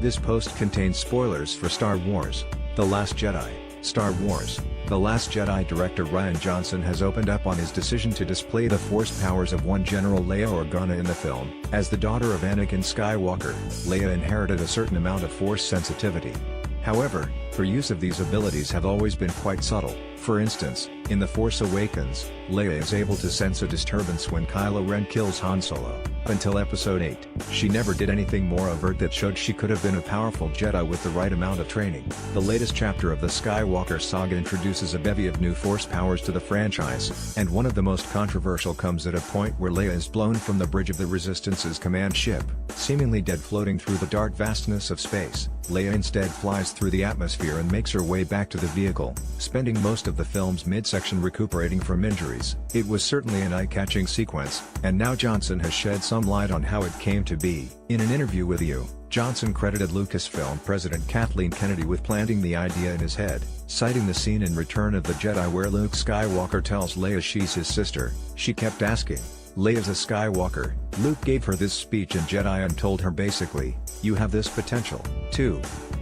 This post contains spoilers for Star Wars: The Last Jedi. Star Wars: The Last Jedi director Rian Johnson has opened up on his decision to display the Force powers of one General Leia Organa in the film. As the daughter of Anakin Skywalker, Leia inherited a certain amount of Force sensitivity. However, her use of these abilities have always been quite subtle. For instance, in The Force Awakens, Leia is able to sense a disturbance when Kylo Ren kills Han Solo. Until Episode 8, she never did anything more overt that showed she could have been a powerful Jedi with the right amount of training. The latest chapter of the Skywalker saga introduces a bevy of new Force powers to the franchise, and one of the most controversial comes at a point where Leia is blown from the bridge of the Resistance's command ship, seemingly dead floating through the dark vastness of space. Leia instead flies through the atmosphere and makes her way back to the vehicle, spending most of the film's midsection recuperating from injuries. It was certainly an eye-catching sequence, and now Johnson has shed some light on how it came to be. In an interview with You, Johnson credited Lucasfilm president Kathleen Kennedy with planting the idea in his head, citing the scene in Return of the Jedi where Luke Skywalker tells Leia she's his sister. She kept asking, "Leia's a Skywalker." Luke gave her this speech in Jedi and told her basically, "You have this potential, too."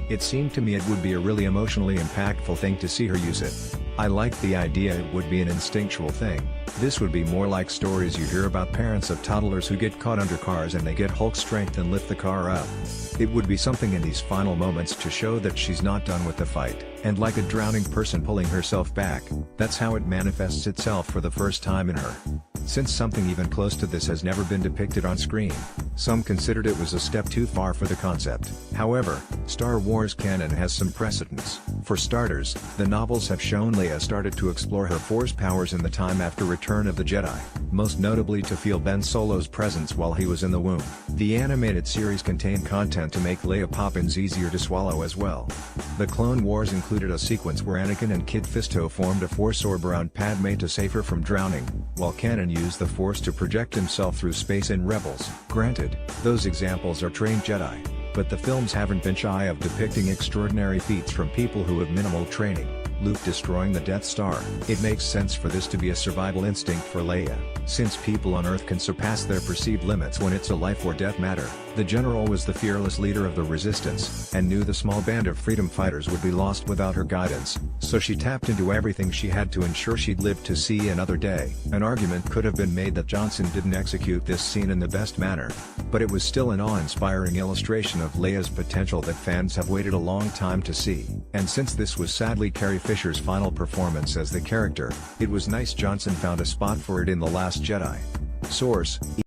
It seemed to me it would be a really emotionally impactful thing to see her use it. I liked the idea it would be an instinctual thing. This would be more like stories you hear about parents of toddlers who get caught under cars and they get Hulk strength and lift the car up. It would be something in these final moments to show that she's not done with the fight, and like a drowning person pulling herself back, that's how it manifests itself for the first time in her. Since something even close to this has never been depicted on screen, some considered it was a step too far for the concept. However, Star Wars canon has some precedents. For starters, the novels have shown Leia started to explore her Force powers in the time after Return of the Jedi, most notably to feel Ben Solo's presence while he was in the womb. The animated series contained content to make Leia Poppins easier to swallow as well. The Clone Wars included a sequence where Anakin and Kit Fisto formed a Force orb around Padme to save her from drowning, while Kanan used the Force to project himself through space in Rebels. Granted, those examples are trained Jedi, but the films haven't been shy of depicting extraordinary feats from people who have minimal training. Luke destroying the Death Star. It makes sense for this to be a survival instinct for Leia, since people on Earth can surpass their perceived limits when it's a life or death matter. The General was the fearless leader of the Resistance, and knew the small band of freedom fighters would be lost without her guidance, so she tapped into everything she had to ensure she'd live to see another day. An argument could have been made that Johnson didn't execute this scene in the best manner, but it was still an awe-inspiring illustration of Leia's potential that fans have waited a long time to see. And since this was sadly Carrie Fisher's final performance as the character, it was nice Johnson found a spot for it in The Last Jedi. Source: